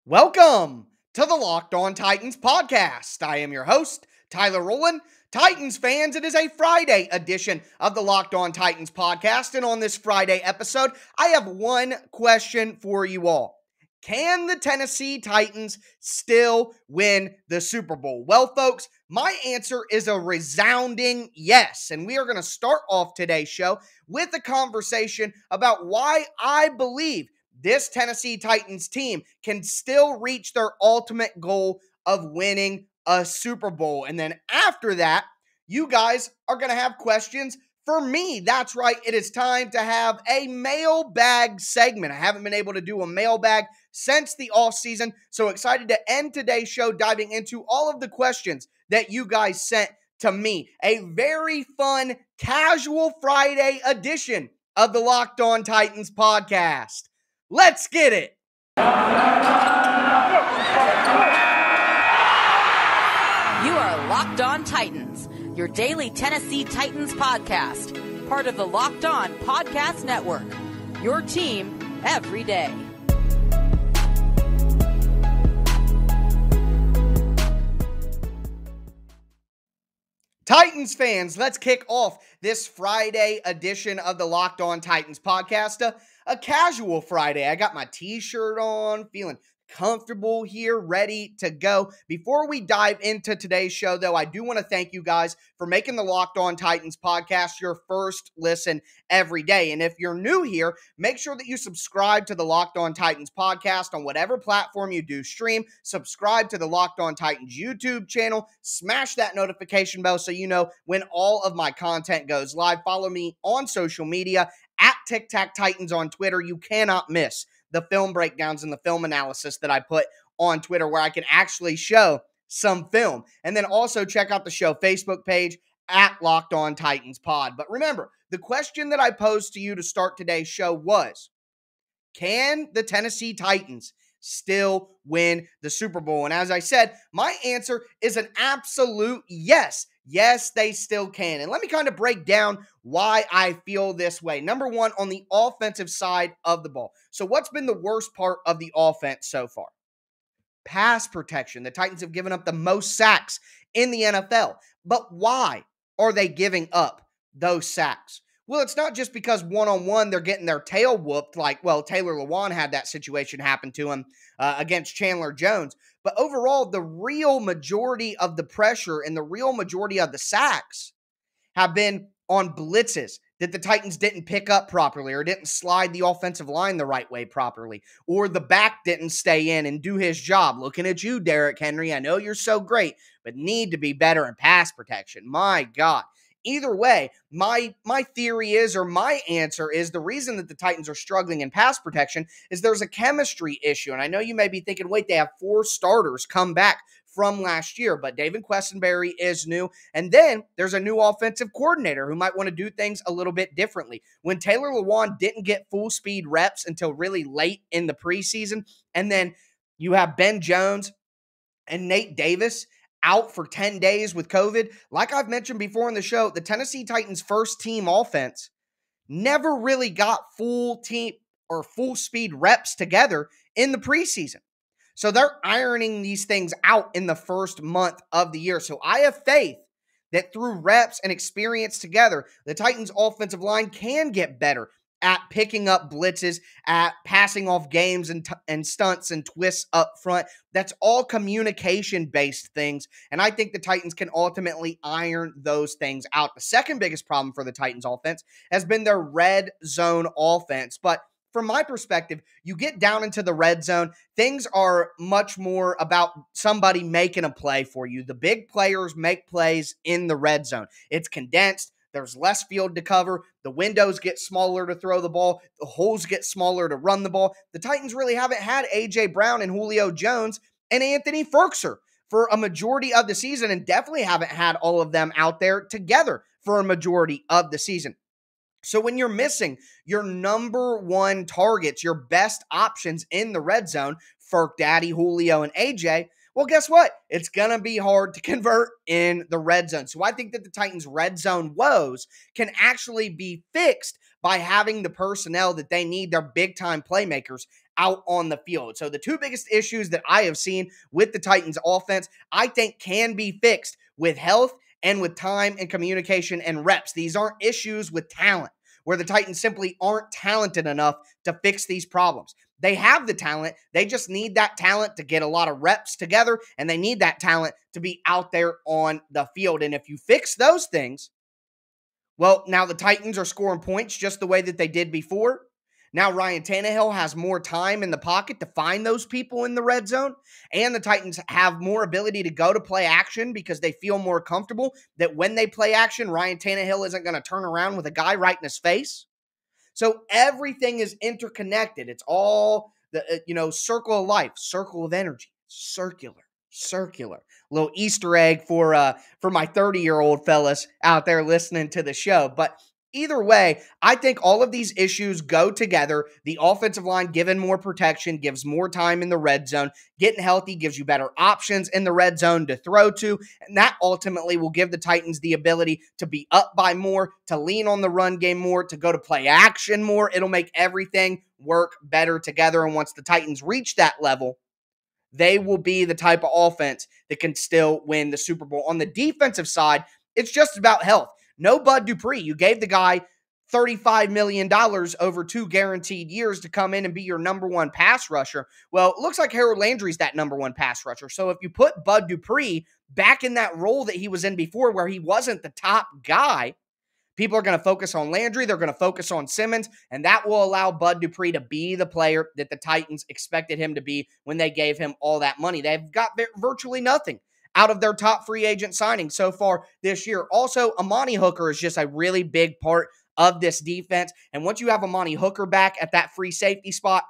Welcome to the Locked On Titans podcast. I am your host, Tyler Rowland. Titans fans, it is a Friday edition of the Locked On Titans podcast. And on this Friday episode, I have one question for you all. Can the Tennessee Titans still win the Super Bowl? Well, folks, my answer is a resounding yes. And we are going to start off today's show with a conversation about why I believe this Tennessee Titans team can still reach their ultimate goal of winning a Super Bowl. And then after that, you guys are going to have questions for me. That's right. It is time to have a mailbag segment. I haven't been able to do a mailbag since the offseason. So excited to end today's show diving into all of the questions that you guys sent to me. A very fun, casual Friday edition of the Locked On Titans podcast. Let's get it. You are Locked On Titans, your daily Tennessee Titans podcast, part of the Locked On Podcast Network, your team every day. Titans fans, let's kick off this Friday edition of the Locked On Titans podcast. A casual Friday. I got my t-shirt on, feeling comfortable here, ready to go. Before we dive into today's show, though, I do want to thank you guys for making the Locked On Titans podcast your first listen every day. And if you're new here, make sure that you subscribe to the Locked On Titans podcast on whatever platform you do stream. Subscribe to the Locked On Titans YouTube channel. Smash that notification bell so you know when all of my content goes live. Follow me on social media at Tic Tac Titans on Twitter. You cannot miss the film breakdowns and the film analysis that I put on Twitter where I can actually show some film. And then also check out the show Facebook page at Locked On Titans Pod. But remember, the question that I posed to you to start today's show was, can the Tennessee Titans still win the Super Bowl? And as I said, my answer is an absolute yes. Yes, they still can. And let me kind of break down why I feel this way. Number one, on the offensive side of the ball. So what's been the worst part of the offense so far? Pass protection. The Titans have given up the most sacks in the NFL. But why are they giving up those sacks? Well, it's not just because one-on-one they're getting their tail whooped like, well, Taylor Lewan had that situation happen to him against Chandler Jones. But overall, the real majority of the pressure and the real majority of the sacks have been on blitzes that the Titans didn't pick up properly or didn't slide the offensive line the right way properly, or the back didn't stay in and do his job. Looking at you, Derrick Henry. I know you're so great, but need to be better in pass protection. My God. Either way, my theory is, or my answer is, the reason that the Titans are struggling in pass protection is there's a chemistry issue. And I know you may be thinking, wait, they have 4 starters come back from last year, but David Quessenberry is new. And then there's a new offensive coordinator who might want to do things a little bit differently. When Taylor Lewan didn't get full speed reps until really late in the preseason, and then you have Ben Jones and Nate Davis out for 10 days with COVID. Like I've mentioned before in the show, the Tennessee Titans' first team offense never really got full team or full speed reps together in the preseason. So they're ironing these things out in the first month of the year. So I have faith that through reps and experience together, the Titans' offensive line can get better at picking up blitzes, at passing off games and stunts and twists up front. That's all communication-based things, and I think the Titans can ultimately iron those things out. The second biggest problem for the Titans offense has been their red zone offense, but from my perspective, you get down into the red zone, things are much more about somebody making a play for you. The big players make plays in the red zone. It's condensed. There's less field to cover. The windows get smaller to throw the ball. The holes get smaller to run the ball. The Titans really haven't had A.J. Brown and Julio Jones and Anthony Ferkser for a majority of the season, and definitely haven't had all of them out there together for a majority of the season. So when you're missing your number one targets, your best options in the red zone, Ferk Daddy, Julio, and A.J., well, guess what? It's going to be hard to convert in the red zone. So I think that the Titans' red zone woes can actually be fixed by having the personnel that they need, their big-time playmakers, out on the field. So the two biggest issues that I have seen with the Titans offense, I think can be fixed with health and with time and communication and reps. These aren't issues with talent, where the Titans simply aren't talented enough to fix these problems. They have the talent. They just need that talent to get a lot of reps together, and they need that talent to be out there on the field. And if you fix those things, well, now the Titans are scoring points just the way that they did before. Now Ryan Tannehill has more time in the pocket to find those people in the red zone, and the Titans have more ability to go to play action because they feel more comfortable that when they play action, Ryan Tannehill isn't going to turn around with a guy right in his face. So everything is interconnected. It's all the circle of life, circle of energy, circular. Little Easter egg for my 30-year-old fellas out there listening to the show. But either way, I think all of these issues go together. The offensive line given more protection, gives more time in the red zone. Getting healthy gives you better options in the red zone to throw to, and that ultimately will give the Titans the ability to be up by more, to lean on the run game more, to go to play action more. It'll make everything work better together, and once the Titans reach that level, they will be the type of offense that can still win the Super Bowl. On the defensive side, it's just about health. No Bud Dupree. You gave the guy $35 million over 2 guaranteed years to come in and be your number one pass rusher. Well, it looks like Harold Landry's that number one pass rusher. So if you put Bud Dupree back in that role that he was in before where he wasn't the top guy, people are going to focus on Landry. They're going to focus on Simmons, and that will allow Bud Dupree to be the player that the Titans expected him to be when they gave him all that money. They've got virtually nothing out of their top free agent signing so far this year. Also, Amani Hooker is just a really big part of this defense, and once you have Amani Hooker back at that free safety spot,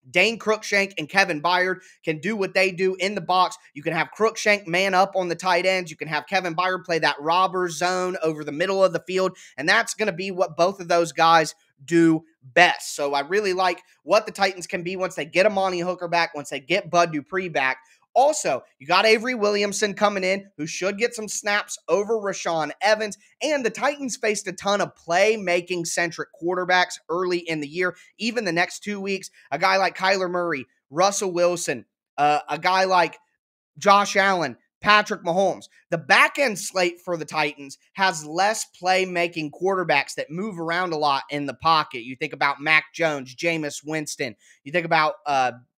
Dane Cruikshank and Kevin Byard can do what they do in the box. You can have Cruikshank man up on the tight ends. You can have Kevin Byard play that robber zone over the middle of the field, and that's going to be what both of those guys do best. So I really like what the Titans can be once they get Amani Hooker back, once they get Bud Dupree back. Also, you got Avery Williamson coming in, who should get some snaps over Rashaan Evans, and the Titans faced a ton of playmaking-centric quarterbacks early in the year. Even the next 2 weeks, a guy like Kyler Murray, Russell Wilson, a guy like Josh Allen, Patrick Mahomes. The back-end slate for the Titans has less playmaking quarterbacks that move around a lot in the pocket. You think about Mac Jones, Jameis Winston. You think about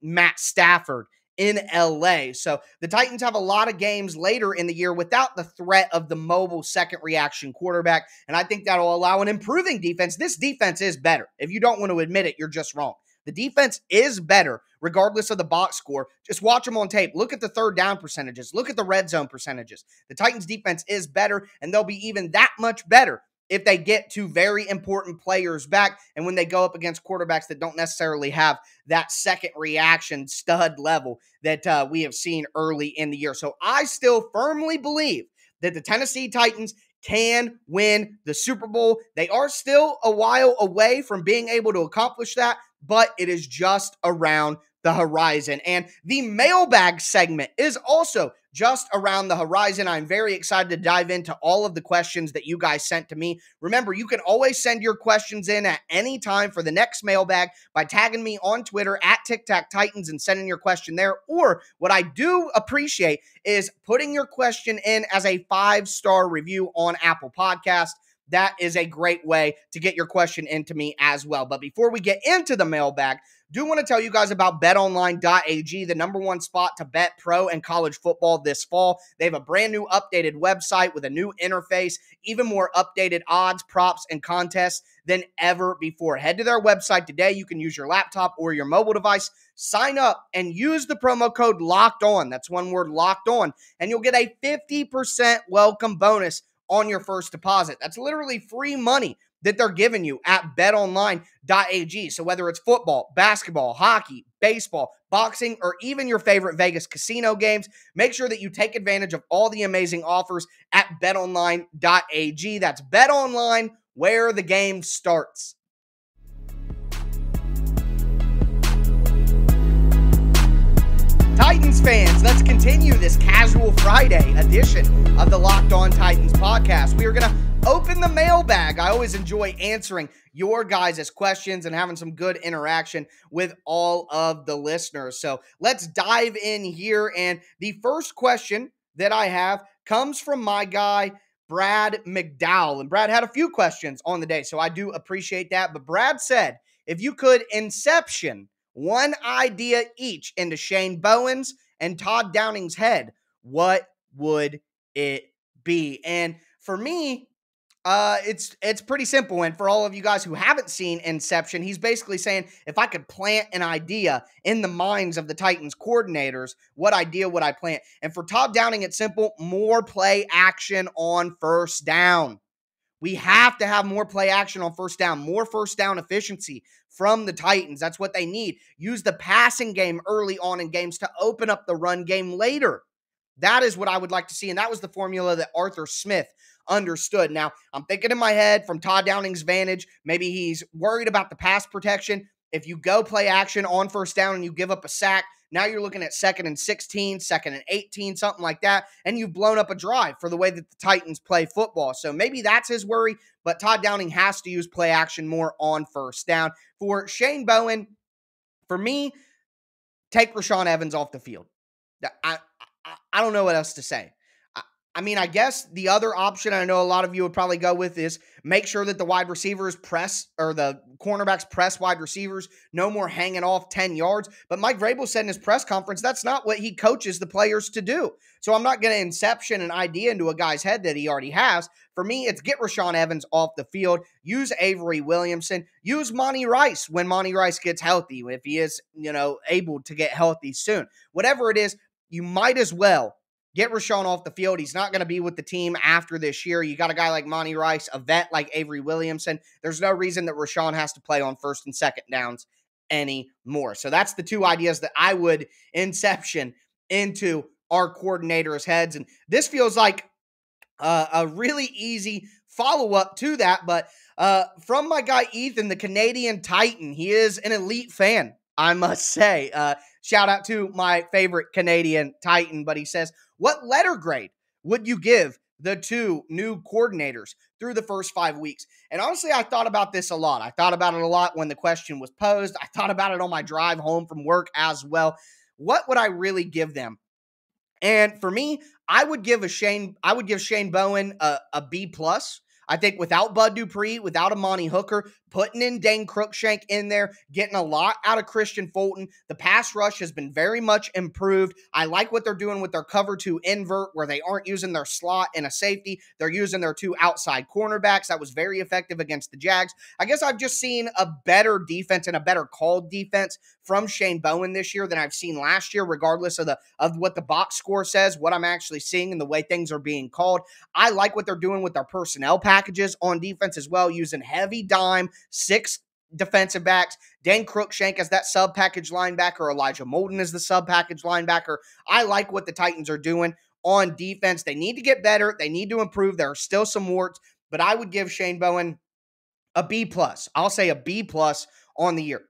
Matt Stafford in LA. So the Titans have a lot of games later in the year without the threat of the mobile second reaction quarterback, and I think that'll allow an improving defense. This defense is better. If you don't want to admit it, you're just wrong. The defense is better regardless of the box score. Just watch them on tape. Look at the third down percentages. Look at the red zone percentages. The Titans defense is better, and they'll be even that much better if they get 2 very important players back and when they go up against quarterbacks that don't necessarily have that second reaction stud level that we have seen early in the year. So I still firmly believe that the Tennessee Titans can win the Super Bowl. They are still a while away from being able to accomplish that, but it is just around the horizon. And the mailbag segment is also just around the horizon. I'm very excited to dive into all of the questions that you guys sent to me. Remember, you can always send your questions in at any time for the next mailbag by tagging me on Twitter at TicTacTitans and sending your question there. Or what I do appreciate is putting your question in as a 5-star review on Apple Podcasts. That is a great way to get your question into me as well. But before we get into the mailbag, do want to tell you guys about betonline.ag, the number one spot to bet pro and college football this fall. They have a brand new updated website with a new interface, even more updated odds, props, and contests than ever before. Head to their website today. You can use your laptop or your mobile device. Sign up and use the promo code LOCKEDON. That's one word, locked on. And you'll get a 50% welcome bonus on your first deposit. That's literally free money that they're giving you at betonline.ag. So whether it's football, basketball, hockey, baseball, boxing, or even your favorite Vegas casino games, make sure that you take advantage of all the amazing offers at betonline.ag. That's BetOnline, where the game starts. Titans fans, let's continue this casual Friday edition of the Locked On Titans podcast. We are going to open the mailbag. I always enjoy answering your guys' questions and having some good interaction with all of the listeners. So let's dive in here. And the first question that I have comes from my guy, Brad McDowell. And Brad had a few questions on the day, so I do appreciate that. But Brad said, if you could inception one idea each into Shane Bowen's and Todd Downing's head, what would it be? And for me, it's pretty simple. And for all of you guys who haven't seen Inception, he's basically saying, if I could plant an idea in the minds of the Titans coordinators, what idea would I plant? And for Todd Downing, it's simple: more play action on first down. We have to have more play action on first down, more first down efficiency from the Titans. That's what they need. Use the passing game early on in games to open up the run game later. That is what I would like to see, and that was the formula that Arthur Smith understood. Now, I'm thinking in my head from Todd Downing's vantage, maybe he's worried about the pass protection. If you go play action on first down and you give up a sack, now you're looking at 2nd and 16, 2nd and 18, something like that, and you've blown up a drive for the way that the Titans play football. So maybe that's his worry, but Todd Downing has to use play action more on first down. For Shane Bowen, for me, take Rashaan Evans off the field. I don't know what else to say. I mean, I guess the other option I know a lot of you would probably go with is make sure that the wide receivers press, or the cornerbacks press wide receivers, no more hanging off 10 yards. But Mike Vrabel said in his press conference, that's not what he coaches the players to do. So I'm not going to inception an idea into a guy's head that he already has. For me, it's get Rashaan Evans off the field, use Avery Williamson, use Monty Rice when Monty Rice gets healthy, if he is, able to get healthy soon. Whatever it is, you might as well get Rashaan off the field. He's not going to be with the team after this year. You got a guy like Monty Rice, a vet like Avery Williamson. There's no reason that Rashaan has to play on first and second downs anymore. So that's the two ideas that I would inception into our coordinators' heads. And this feels like a really easy follow-up to that. But from my guy Ethan, the Canadian Titan, he is an elite fan, I must say. Shout out to my favorite Canadian Titan, but he says, what letter grade would you give the two new coordinators through the first 5 weeks? And honestly, I thought about this a lot. I thought about it a lot when the question was posed. I thought about it on my drive home from work as well. What would I really give them? And for me, I would give Shane Bowen a B+. I think without Bud Dupree, without Amani Hooker, putting in Dane Cruikshank in there, getting a lot out of Christian Fulton, the pass rush has been very much improved. I like what they're doing with their cover 2 invert, where they aren't using their slot and a safety. They're using their 2 outside cornerbacks. That was very effective against the Jags. I guess I've just seen a better defense and a better called defense from Shane Bowen this year than I've seen last year, regardless of what the box score says, what I'm actually seeing and the way things are being called. I like what they're doing with their personnel packages on defense as well, using heavy dime, 6 defensive backs, Dane Cruikshank as that sub-package linebacker, Elijah Molden as the sub-package linebacker. I like what the Titans are doing on defense. They need to get better. They need to improve. There are still some warts, but I would give Shane Bowen a B+. I'll say a B+ on the year.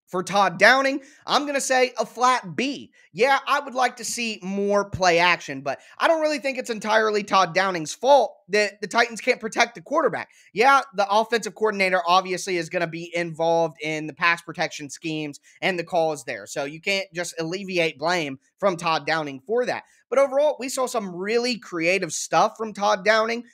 For Todd Downing, I'm going to say a flat B. Yeah, I would like to see more play action, but I don't really think it's entirely Todd Downing's fault that the Titans can't protect the quarterback. Yeah, the offensive coordinator obviously is going to be involved in the pass protection schemes and the calls there, so you can't just alleviate blame from Todd Downing for that. But overall, we saw some really creative stuff from Todd Downing.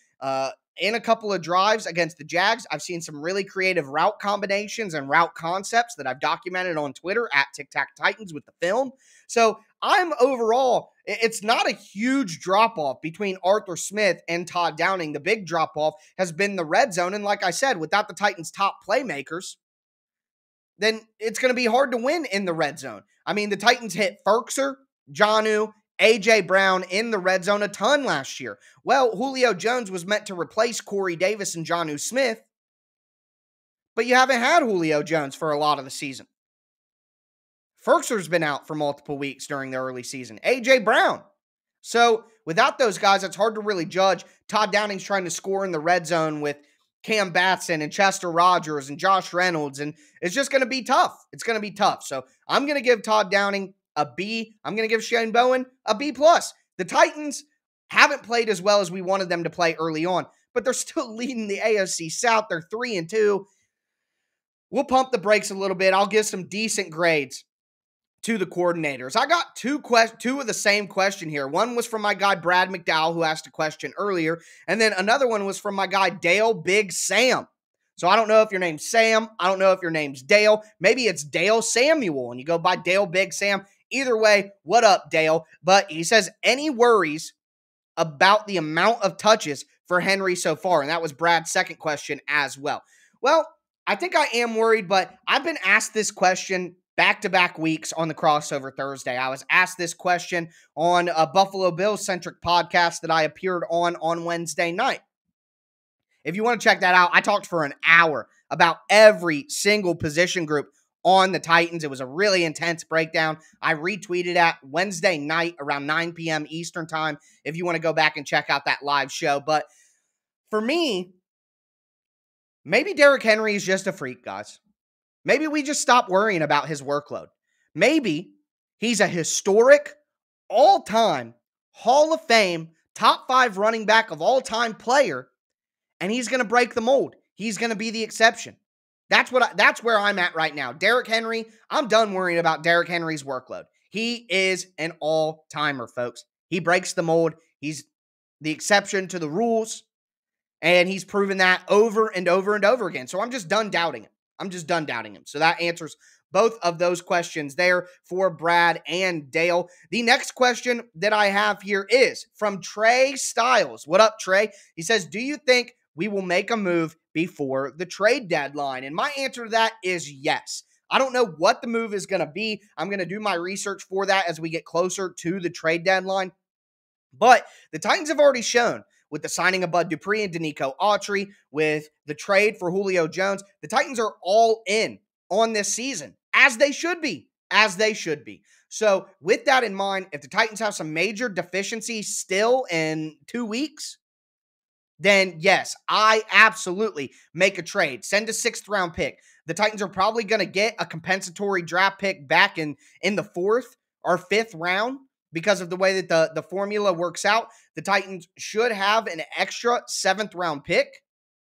In a couple of drives against the Jags, I've seen some really creative route combinations and route concepts that I've documented on Twitter at TicTacTitans with the film. So I'm overall, it's not a huge drop-off between Arthur Smith and Todd Downing. The big drop-off has been the red zone. And like I said, without the Titans' top playmakers, then it's going to be hard to win in the red zone. I mean, the Titans hit Ferkser, Jonnu, A.J. Brown in the red zone a ton last year. Well, Julio Jones was meant to replace Corey Davis and Jonnu Smith, but you haven't had Julio Jones for a lot of the season. Ferkser's been out for multiple weeks during the early season. A.J. Brown. So without those guys, it's hard to really judge. Todd Downing's trying to score in the red zone with Cam Batson and Chester Rogers and Josh Reynolds, and it's just going to be tough. It's going to be tough. So I'm going to give Todd Downing a B. I'm going to give Shane Bowen a B+. The Titans haven't played as well as we wanted them to play early on, but they're still leading the AFC South. They're 3-2. We'll pump the brakes a little bit. I'll give some decent grades to the coordinators. I got two of the same question here. One was from my guy Brad McDowell, who asked a question earlier, and then another one was from my guy Dale Big Sam. So I don't know if your name's Sam. I don't know if your name's Dale. Maybe it's Dale Samuel, and you go by Dale Big Sam. Either way, what up, Dale? But he says, any worries about the amount of touches for Henry so far? And that was Brad's second question as well. Well, I think I am worried, but I've been asked this question back-to-back weeks on the Crossover Thursday. I was asked this question on a Buffalo Bills-centric podcast that I appeared on Wednesday night. If you want to check that out, I talked for an hour about every single position group on the Titans. It was a really intense breakdown. I retweeted at Wednesday night around 9 p.m. Eastern time if you want to go back and check out that live show. But for me, maybe Derrick Henry is just a freak, guys. Maybe we just stop worrying about his workload. Maybe he's a historic, all-time, Hall of Fame, top 5 running back of all time player, and he's going to break the mold. He's going to be the exception. That's where I'm at right now. Derrick Henry, I'm done worrying about Derrick Henry's workload. He is an all-timer, folks. He breaks the mold. He's the exception to the rules, and he's proven that over and over and over again. So I'm just done doubting him. So that answers both of those questions there for Brad and Dale. The next question that I have here is from Trey Styles. What up, Trey? He says, do you think we will make a move before the trade deadline? And my answer to that is yes. I don't know what the move is going to be. I'm going to do my research for that as we get closer to the trade deadline. But the Titans have already shown with the signing of Bud Dupree and Danico Autry, with the trade for Julio Jones, the Titans are all in on this season, as they should be. So with that in mind, if the Titans have some major deficiencies still in 2 weeks, then yes, I absolutely make a trade. Send a 6th-round pick. The Titans are probably going to get a compensatory draft pick back in the 4th or 5th round because of the way that the formula works out. The Titans should have an extra 7th-round pick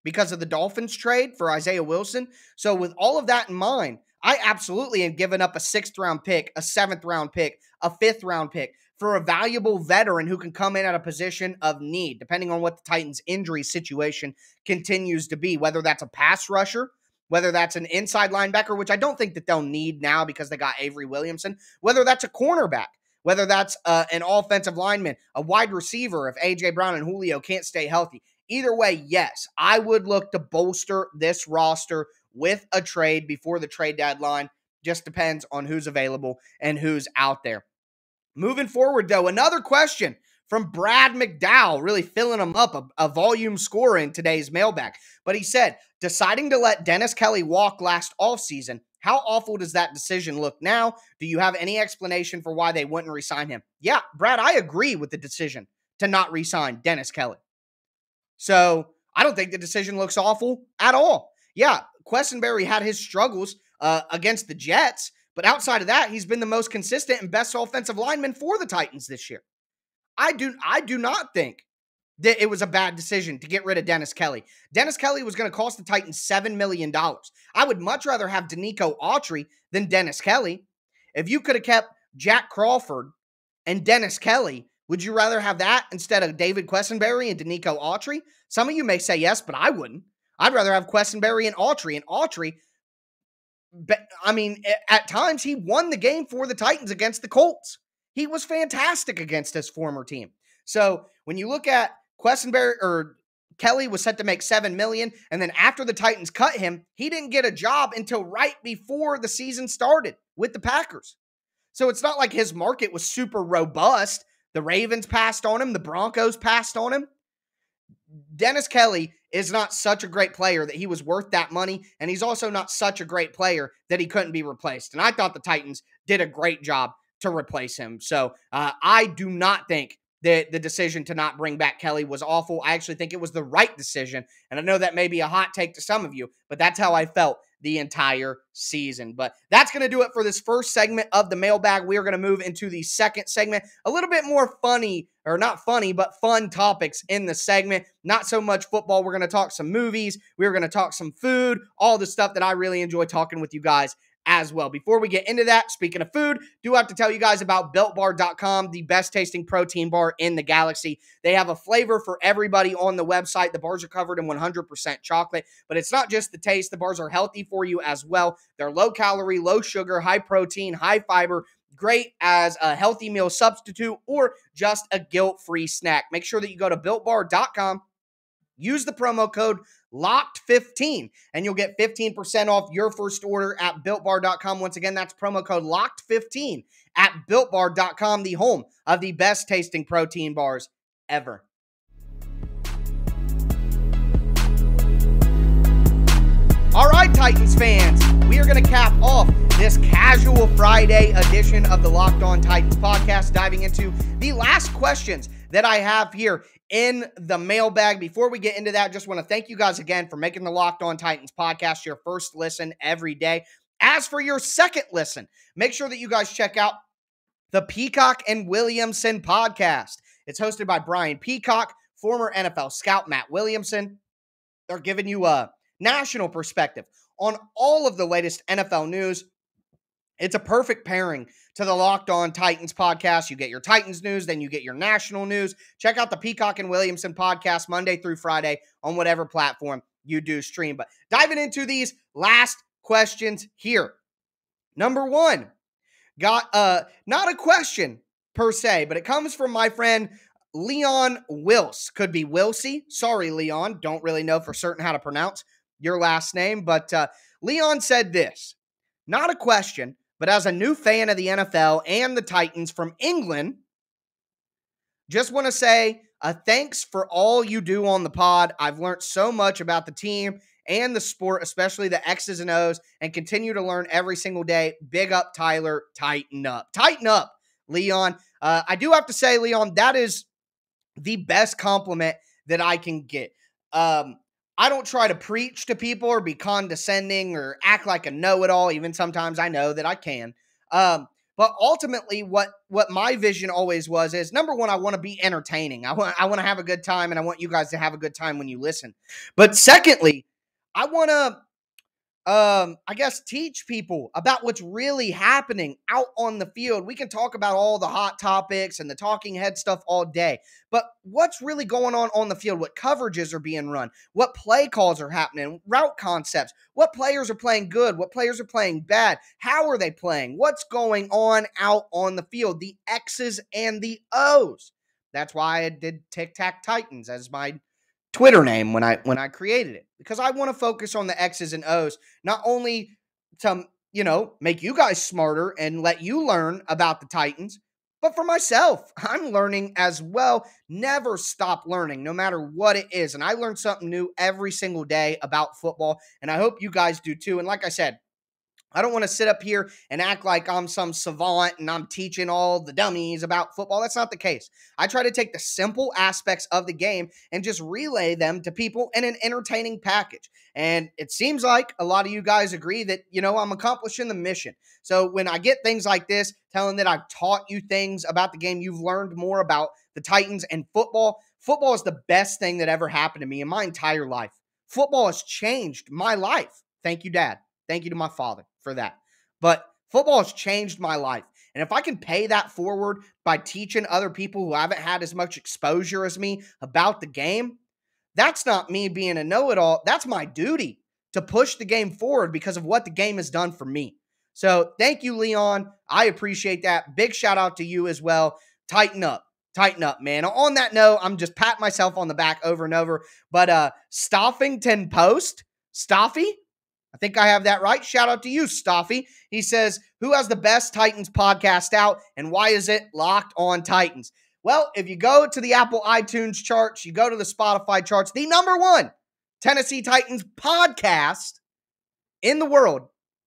because of the Dolphins trade for Isaiah Wilson. So with all of that in mind, I absolutely am giving up a 6th-round pick, a 7th-round pick, a 5th-round pick for a valuable veteran who can come in at a position of need, depending on what the Titans' injury situation continues to be, whether that's a pass rusher, whether that's an inside linebacker, which I don't think that they'll need now because they got Avery Williamson, whether that's a cornerback, whether that's an offensive lineman, a wide receiver if A.J. Brown and Julio can't stay healthy. Either way, yes, I would look to bolster this roster with a trade before the trade deadline. Just depends on who's available and who's out there. Moving forward, though, another question from Brad McDowell, really filling him up, a volume scorer in today's mailbag. But he said, deciding to let Dennis Kelly walk last offseason, how awful does that decision look now? Do you have any explanation for why they wouldn't re-sign him? Yeah, Brad, I agree with the decision to not re-sign Dennis Kelly. So I don't think the decision looks awful at all. Yeah, Quessenberry had his struggles against the Jets, but outside of that, he's been the most consistent and best offensive lineman for the Titans this year. I do not think that it was a bad decision to get rid of Dennis Kelly. Dennis Kelly was going to cost the Titans $7 million. I would much rather have Danico Autry than Dennis Kelly. If you could have kept Jack Crawford and Dennis Kelly, would you rather have that instead of David Quessenberry and Danico Autry? Some of you may say yes, but I wouldn't. I'd rather have Quessenberry and Autry. And Autry, I mean, at times he won the game for the Titans against the Colts. He was fantastic against his former team. So when you look at Quessenberry, or Kelly was set to make $7 million, and then after the Titans cut him, he didn't get a job until right before the season started with the Packers. So it's not like his market was super robust. The Ravens passed on him. The Broncos passed on him. Dennis Kelly is not such a great player that he was worth that money, and he's also not such a great player that he couldn't be replaced. And I thought the Titans did a great job to replace him. So I do not think that the decision to not bring back Kelly was awful. I actually think it was the right decision. And I know that may be a hot take to some of you, but that's how I felt the entire season. But that's going to do it for this first segment of the mailbag. We are going to move into the second segment. A little bit more funny, or not funny, but fun topics in the segment. Not so much football. We're going to talk some movies. We're going to talk some food, all the stuff that I really enjoy talking with you guys as well. Before we get into that, speaking of food, do have to tell you guys about BuiltBar.com, the best tasting protein bar in the galaxy. They have a flavor for everybody on the website. The bars are covered in 100% chocolate, but it's not just the taste. The bars are healthy for you as well. They're low calorie, low sugar, high protein, high fiber, great as a healthy meal substitute or just a guilt-free snack. Make sure that you go to BuiltBar.com, use the promo code LOCKED15, and you'll get 15% off your first order at BuiltBar.com. Once again, that's promo code LOCKED15 at BuiltBar.com, the home of the best tasting protein bars ever. All right, Titans fans, we are going to cap off this casual Friday edition of the Locked On Titans podcast, diving into the last questions that I have here in the mailbag. Before we get into that, just want to thank you guys again for making the Locked On Titans podcast your first listen every day. As for your second listen, make sure that you guys check out the Peacock and Williamson podcast. It's hosted by Brian Peacock, former NFL scout Matt Williamson. They're giving you a national perspective on all of the latest NFL news. It's a perfect pairing to the Locked On Titans podcast. You get your Titans news, then you get your national news. Check out the Peacock and Williamson podcast Monday through Friday on whatever platform you do stream. But diving into these last questions here. Number one, got not a question per se, but it comes from my friend Leon Wills. Could be Wilsey. Sorry, Leon. Don't really know for certain how to pronounce your last name, but Leon said this. Not a question, but as a new fan of the NFL and the Titans from England, just want to say thanks for all you do on the pod. I've learned so much about the team and the sport, especially the X's and O's, and continue to learn every single day. Big up, Tyler. Tighten up. Tighten up, Leon. I do have to say, Leon, that is the best compliment that I can get. I don't try to preach to people or be condescending or act like a know-it-all. Even sometimes I know that I can. But ultimately, what my vision always was is, number one, I want to be entertaining. I want to have a good time, and I want you guys to have a good time when you listen. But secondly, I want to, I guess, teach people about what's really happening out on the field. We can talk about all the hot topics and the talking head stuff all day, but what's really going on the field? What coverages are being run? What play calls are happening? Route concepts? What players are playing good? What players are playing bad? How are they playing? What's going on out on the field? The X's and the O's. That's why I did Tic Tac Titans as my Twitter name when I created it, because I want to focus on the X's and O's, not only to, make you guys smarter and let you learn about the Titans, but for myself. I'm learning as well. Never stop learning, no matter what it is. And I learn something new every single day about football, and I hope you guys do too. And like I said, I don't want to sit up here and act like I'm some savant and I'm teaching all the dummies about football. That's not the case. I try to take the simple aspects of the game and just relay them to people in an entertaining package. And it seems like a lot of you guys agree that, I'm accomplishing the mission. So when I get things like this, telling that I've taught you things about the game, you've learned more about the Titans and football. Football is the best thing that ever happened to me in my entire life. Football has changed my life. Thank you, Dad. Thank you to my father for that. But football has changed my life. And if I can pay that forward by teaching other people who haven't had as much exposure as me about the game, that's not me being a know-it-all. That's my duty to push the game forward because of what the game has done for me. So thank you, Leon. I appreciate that. Big shout out to you as well. Tighten up. Tighten up, man. On that note, I'm just patting myself on the back over and over. But Stoffington Post, Stoffy, I think I have that right. Shout out to you, Stoffy. He says, who has the best Titans podcast out, and why is it Locked On Titans? Well, if you go to the Apple iTunes charts, you go to the Spotify charts, the number one Tennessee Titans podcast in the world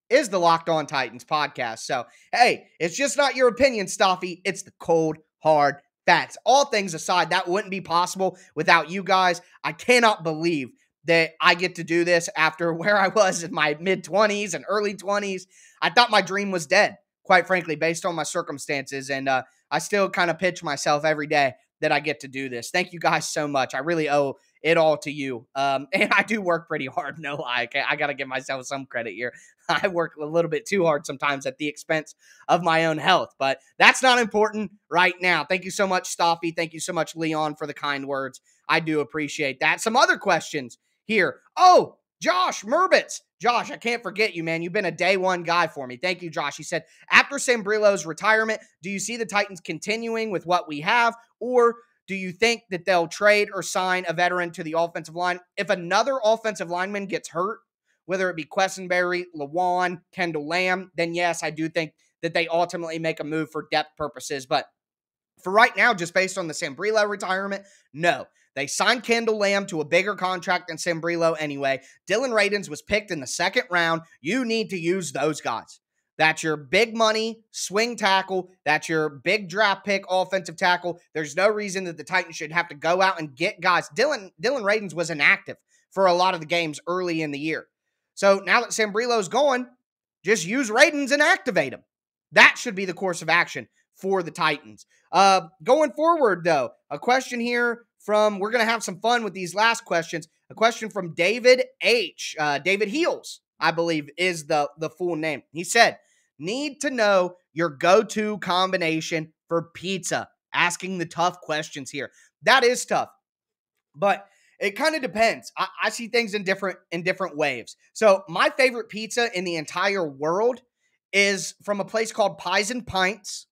is the Locked On Titans podcast. So, hey, it's just not your opinion, Stoffy. It's the cold, hard facts. All things aside, that wouldn't be possible without you guys. I cannot believe that I get to do this after where I was in my mid-20s and early 20s. I thought my dream was dead, quite frankly, based on my circumstances. And I still kind of pitch myself every day that I get to do this. Thank you guys so much. I really owe it all to you. And I do work pretty hard, no lie. I got to give myself some credit here. I work a little bit too hard sometimes at the expense of my own health, but that's not important right now. Thank you so much, Staffy. Thank you so much, Leon, for the kind words. I do appreciate that. Some other questions here. Oh, Josh Merbitz. Josh, I can't forget you, man. You've been a day one guy for me. Thank you, Josh. He said, after Sambrillo's retirement, do you see the Titans continuing with what we have, or do you think that they'll trade or sign a veteran to the offensive line? If another offensive lineman gets hurt, whether it be Quessenberry, Lewan, Kendall Lamb, then yes, I do think that they ultimately make a move for depth purposes. But for right now, just based on the Sambrillo retirement, no. They signed Kendall Lamb to a bigger contract than Sambrillo anyway. Dylan Radins was picked in the second round. You need to use those guys. That's your big money swing tackle. That's your big draft pick offensive tackle. There's no reason that the Titans should have to go out and get guys. Dylan Radins was inactive for a lot of the games early in the year. So now that Sambrillo's gone, just use Radins and activate him. That should be the course of action for the Titans. Going forward, though, a question here from, we're going to have some fun with these last questions. A question from David H. David Heels, I believe, is the full name. He said, need to know your go-to combination for pizza. Asking the tough questions here. That is tough, but it kind of depends. I see things in different waves. So my favorite pizza in the entire world is from a place called Pies and Pints.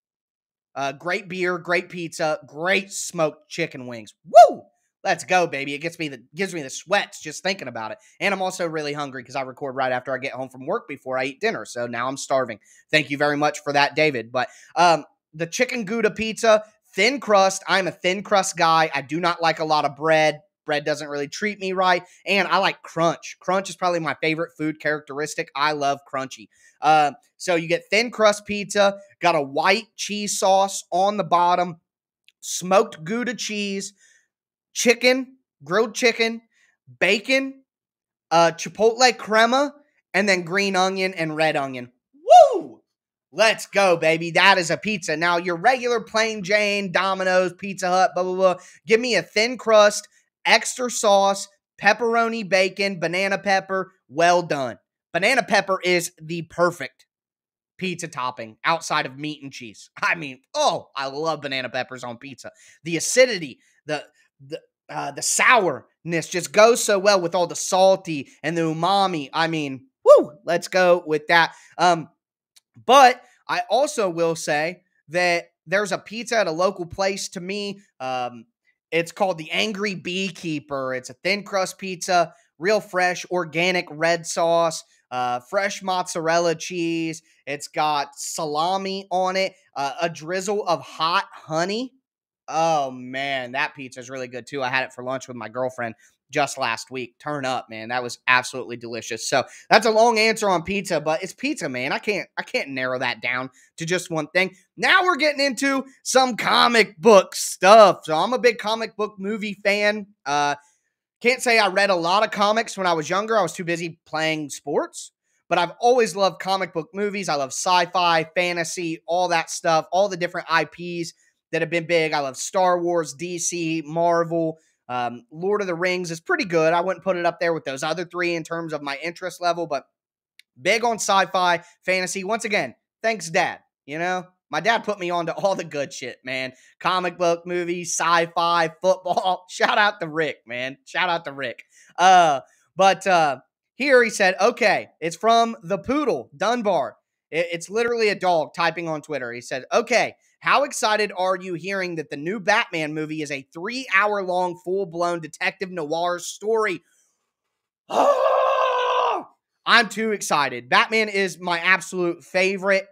Great beer, great pizza, great smoked chicken wings. Woo! Let's go, baby. It gives me the sweats just thinking about it. And I'm also really hungry because I record right after I get home from work before I eat dinner. So now I'm starving. Thank you very much for that, David. But the chicken Gouda pizza, thin crust. I'm a thin crust guy. I do not like a lot of bread. Bread doesn't really treat me right. And I like crunch. Crunch is probably my favorite food characteristic. I love crunchy. So you get thin crust pizza, got a white cheese sauce on the bottom, smoked Gouda cheese, chicken, grilled chicken, bacon, chipotle crema, and then green onion and red onion. Woo! Let's go, baby. That is a pizza. Now, your regular plain Jane, Domino's, Pizza Hut, blah, blah, blah. Give me a thin crust, extra sauce, pepperoni, bacon, banana pepper. Well done. Banana pepper is the perfect pizza topping outside of meat and cheese. I mean, oh, I love banana peppers on pizza. The acidity, the sourness just goes so well with all the salty and the umami. I mean, woo, let's go with that. But I also will say that there's a pizza at a local place to me. It's called the Angry Beekeeper. It's a thin crust pizza, real fresh, organic red sauce, fresh mozzarella cheese. It's got salami on it, a drizzle of hot honey. Oh, man, that pizza is really good, too. I had it for lunch with my girlfriend just last week. Turn up, man. That was absolutely delicious. So that's a long answer on pizza, but it's pizza, man. I can't narrow that down to just one thing. Now we're getting into some comic book stuff. So I'm a big comic book movie fan. Can't say I read a lot of comics when I was younger. I was too busy playing sports. But I've always loved comic book movies. I love sci-fi, fantasy, all that stuff, all the different IPs that have been big. I love Star Wars, DC, Marvel, Lord of the Rings is pretty good. I wouldn't put it up there with those other three in terms of my interest level, but big on sci-fi, fantasy. Once again, thanks, Dad. You know, my dad put me on to all the good shit, man. Comic book, movies, sci-fi, football. Shout out to Rick, man. Shout out to Rick. But here he said, okay, it's from the Poodle, Dunbar. It's literally a dog typing on Twitter. He said, okay, how excited are you hearing that the new Batman movie is a 3-hour-long, full-blown detective noir story? I'm too excited. Batman is my absolute favorite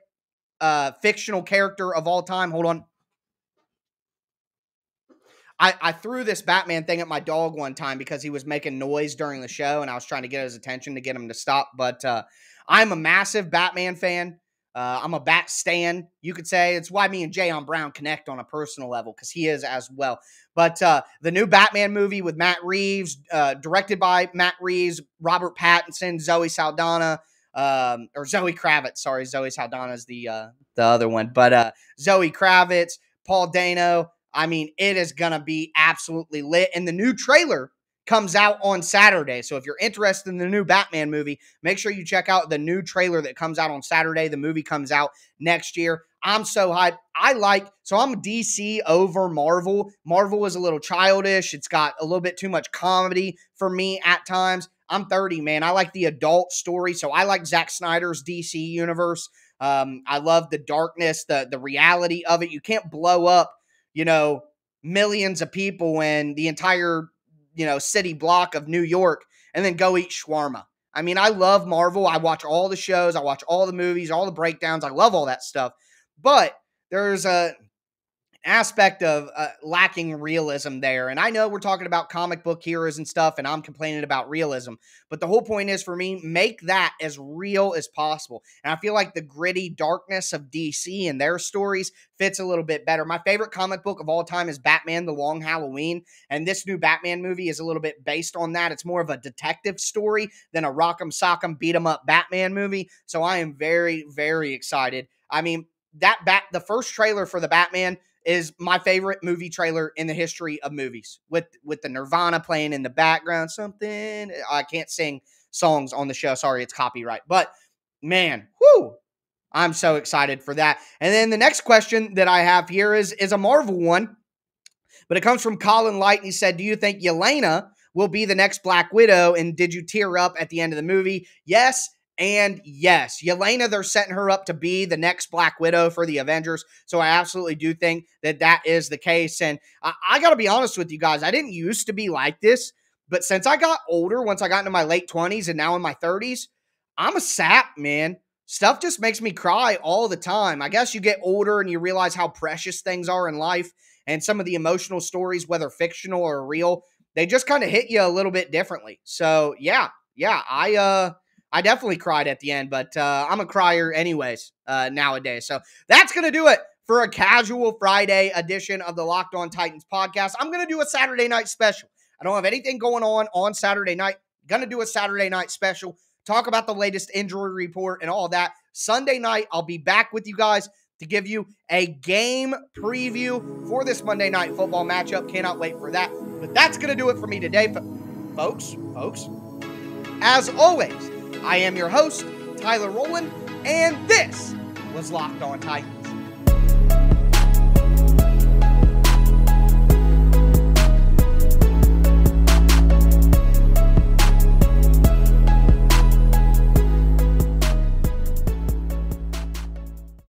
fictional character of all time. Hold on. I threw this Batman thing at my dog one time because he was making noise during the show, and I was trying to get his attention to get him to stop. But I'm a massive Batman fan. I'm a Bat stan, you could say. It's why me and Jayon Brown connect on a personal level, because he is as well. But the new Batman movie with Matt Reeves, directed by Matt Reeves, Robert Pattinson, Zoe Saldana, or Zoe Kravitz. Sorry, Zoe Saldana is the other one. But Zoe Kravitz, Paul Dano. I mean, it is going to be absolutely lit. And the new trailer comes out on Saturday. So if you're interested in the new Batman movie, make sure you check out the new trailer that comes out on Saturday. The movie comes out next year. I'm so hyped. I'm DC over Marvel. Marvel is a little childish. It's got a little bit too much comedy for me at times. I'm 30, man. I like the adult story. So I like Zack Snyder's DC universe. I love the darkness, the reality of it. You can't blow up, millions of people when the entire city block of New York and then go eat shawarma. I mean, I love Marvel. I watch all the shows. I watch all the movies, all the breakdowns. I love all that stuff. But there's a aspect of lacking realism there. And I know we're talking about comic book heroes and stuff, and I'm complaining about realism. But the whole point is, for me, make that as real as possible. And I feel like the gritty darkness of DC and their stories fits a little bit better. My favorite comic book of all time is Batman: The Long Halloween. And this new Batman movie is a little bit based on that. It's more of a detective story than a rock'em sock'em beat 'em up Batman movie. So I am very, very excited. I mean, the first trailer for the Batman is my favorite movie trailer in the history of movies, with the Nirvana playing in the background. Something, I can't sing songs on the show. Sorry, it's copyright. But man, I'm so excited for that. And then the next question that I have here is a Marvel one, but it comes from Colin Light, and he said, do you think Yelena will be the next Black Widow? And did you tear up at the end of the movie? Yes. And yes, Yelena, they're setting her up to be the next Black Widow for the Avengers. So I absolutely do think that is the case. And I got to be honest with you guys. I didn't used to be like this, but since I got older, once I got into my late 20s and now in my 30s, I'm a sap, man. Stuff just makes me cry all the time. I guess you get older and you realize how precious things are in life, and some of the emotional stories, whether fictional or real, they just kind of hit you a little bit differently. So yeah, I definitely cried at the end, but I'm a crier anyways nowadays. So that's going to do it for a casual Friday edition of the Locked On Titans podcast. I'm going to do a Saturday night special. I don't have anything going on Saturday night. Going to do a Saturday night special, talk about the latest injury report and all that. Sunday night, I'll be back with you guys to give you a game preview for this Monday Night Football matchup. Cannot wait for that. But that's going to do it for me today, folks. As always, I am your host, Tyler Rowland, and this was Locked On Titans.